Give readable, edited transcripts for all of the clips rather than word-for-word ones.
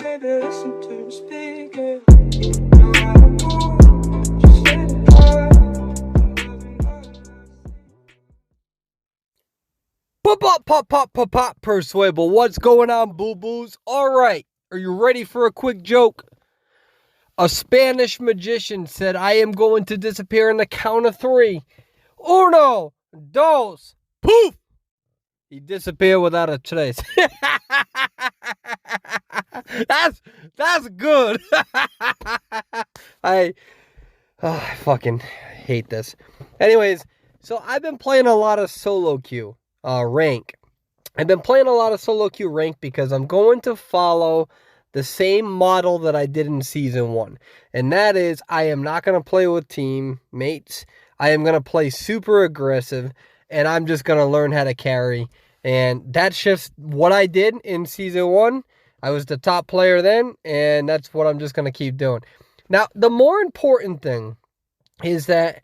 Maybe listen to him speak, yeah. No matter what, just let it go. Pop, Persuable. What's going on, boo-boos? All right, are you ready for a quick joke? A Spanish magician said, I am going to disappear in the count of 3. Uno, dos, poof! He disappeared without a trace. That's good. I fucking hate this. Anyways, so I've been playing a lot of solo queue, rank. I've been playing a lot of solo queue rank because I'm going to follow the same model that I did in season 1. And that is, I am not going to play with teammates. I am going to play super aggressive, and I'm just going to learn how to carry. And that's just what I did in season 1. I was the top player then, and that's what I'm just going to keep doing. Now, the more important thing is that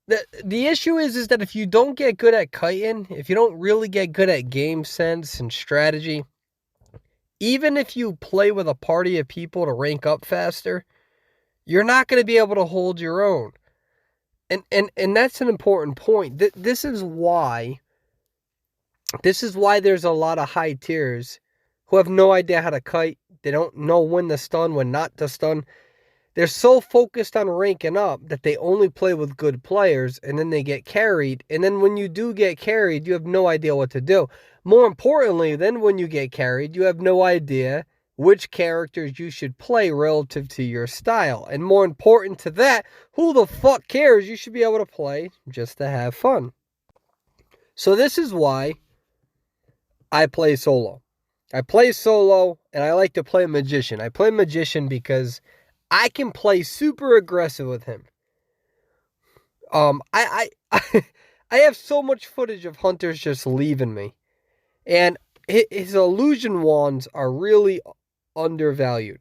the issue is that if you don't get good at kiting, if you don't really get good at game sense and strategy, even if you play with a party of people to rank up faster, you're not going to be able to hold your own. And that's an important point. This is why there's a lot of high tiers who have no idea how to kite. They don't know when to stun, when not to stun. They're so focused on ranking up that they only play with good players, and then they get carried. And then when you do get carried, you have no idea what to do. More importantly, then when you get carried, you have no idea which characters you should play relative to your style. And more important to that, who the fuck cares? You should be able to play just to have fun. So this is why I play solo. I play solo, and I like to play Magician. I play Magician because I can play super aggressive with him. I have so much footage of hunters just leaving me. And his illusion wands are really undervalued.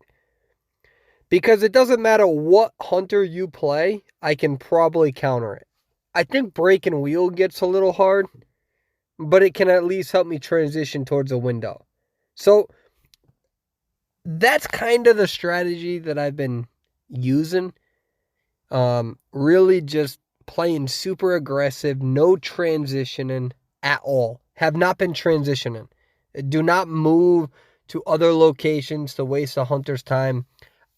Because it doesn't matter what hunter you play, I can probably counter it. I think break and wheel gets a little hard, but it can at least help me transition towards a window. So that's kind of the strategy that I've been using. Really just playing super aggressive, no transitioning at all. Have not been transitioning. Do not move to other locations to waste a hunter's time.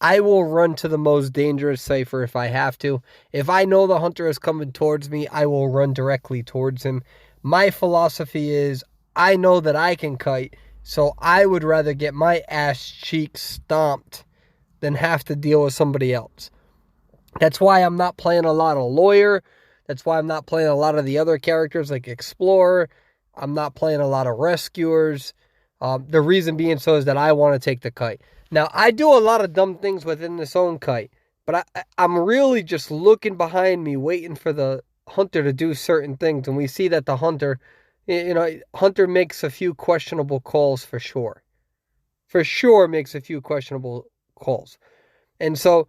I will run to the most dangerous cipher if I have to. If I know the hunter is coming towards me, I will run directly towards him. My philosophy is, I know that I can kite, so I would rather get my ass cheeks stomped than have to deal with somebody else. That's why I'm not playing a lot of Lawyer. That's why I'm not playing a lot of the other characters like Explorer. I'm not playing a lot of Rescuers. The reason being so is that I want to take the kite. Now, I do a lot of dumb things within this own kite, but I'm really just looking behind me, waiting for the hunter to do certain things. And we see that the hunter, hunter makes a few questionable calls for sure. For sure makes a few questionable calls. And so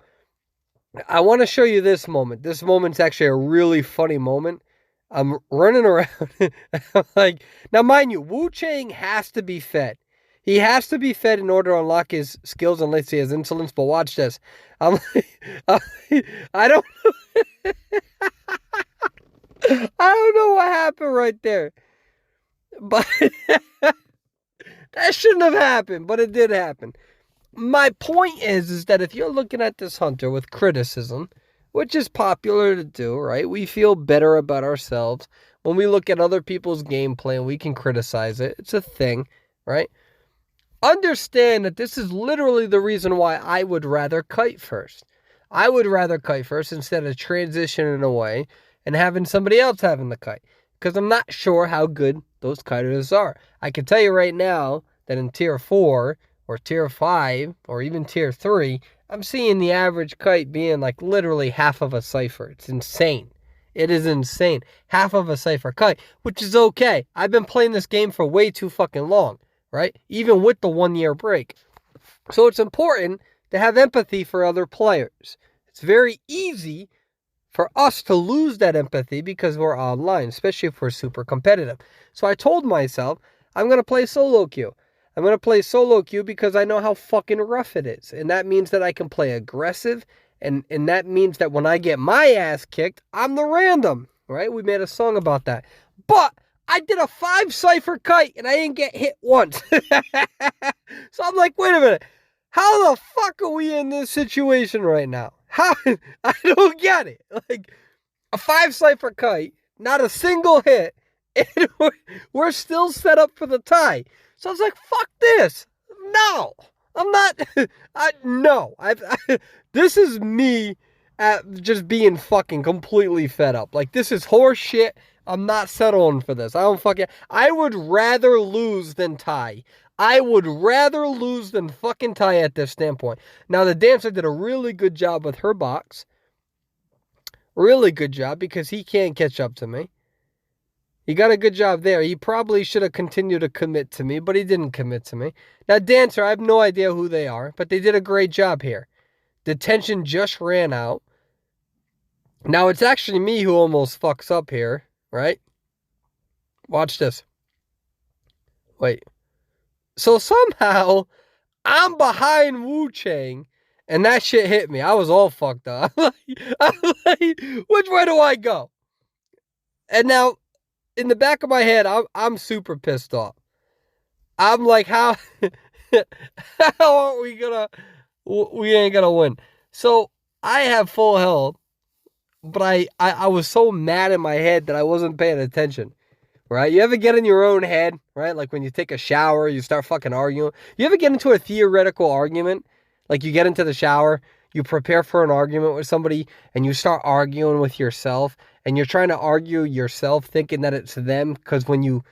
I want to show you this moment. This moment's actually a really funny moment. I'm running around. I'm like, now mind you, Wu Chang has to be fed. He has to be fed in order to unlock his skills unless he has insolence. But watch this. I'm like, I don't know. I don't know what happened right there. But that shouldn't have happened, but it did happen. My point is that if you're looking at this hunter with criticism, which is popular to do, right? We feel better about ourselves when we look at other people's gameplay and we can criticize it. It's a thing, right? Understand that this is literally the reason why I would rather kite first. I would rather kite first instead of transitioning away and having somebody else having the kite. Because I'm not sure how good those kiters are. I can tell you right now that in tier 4 or tier 5 or even tier 3, I'm seeing the average kite being like literally half of a cipher. It's insane. It is insane. Half of a cipher kite, which is okay. I've been playing this game for way too fucking long, right? Even with the 1-year break. So it's important to have empathy for other players. It's very easy for us to lose that empathy because we're online, especially if we're super competitive. So I told myself, I'm going to play solo queue. I'm going to play solo queue because I know how fucking rough it is. And that means that I can play aggressive. And that means that when I get my ass kicked, I'm the random, right? We made a song about that. But I did a 5 cipher kite and I didn't get hit once. So I'm like, wait a minute. How the fuck are we in this situation right now? How? I don't get it. Like, a 5 cipher kite, not a single hit, and we're still set up for the tie. So I was like, fuck this. No, I'm not. No. This is me at just being fucking completely fed up. Like, this is horse shit. I'm not settling for this. I would rather lose than tie. I would rather lose than fucking tie at this standpoint. Now, the dancer did a really good job with her box. Really good job because he can't catch up to me. He got a good job there. He probably should have continued to commit to me, but he didn't commit to me. Now, dancer, I have no idea who they are, but they did a great job here. The tension just ran out. Now, it's actually me who almost fucks up here, right? Watch this. Wait. So somehow, I'm behind Wu Chang, and that shit hit me. I was all fucked up. I'm like, which way do I go? And now, in the back of my head, I'm super pissed off. I'm like, how are we ain't gonna win. So I have full health, but I was so mad in my head that I wasn't paying attention. Right? You ever get in your own head, right? Like when you take a shower, you start fucking arguing. You ever get into a theoretical argument? Like you get into the shower, you prepare for an argument with somebody, and you start arguing with yourself, and you're trying to argue yourself thinking that it's them, because when you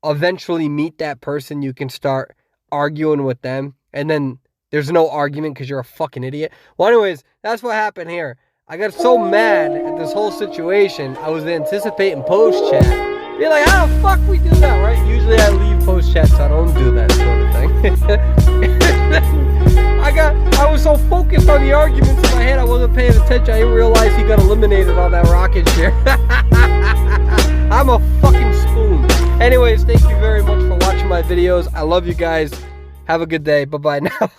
eventually meet that person, you can start arguing with them, and then there's no argument because you're a fucking idiot. Well, anyways, that's what happened here. I got so mad at this whole situation, I was anticipating post-chat. Be like, how the fuck we do that, right? Usually I leave post-chat, so I don't do that sort of thing. I was so focused on the arguments in my head, I wasn't paying attention. I didn't realize he got eliminated on that rocket share. I'm a fucking spoon. Anyways, thank you very much for watching my videos. I love you guys. Have a good day. Bye-bye now.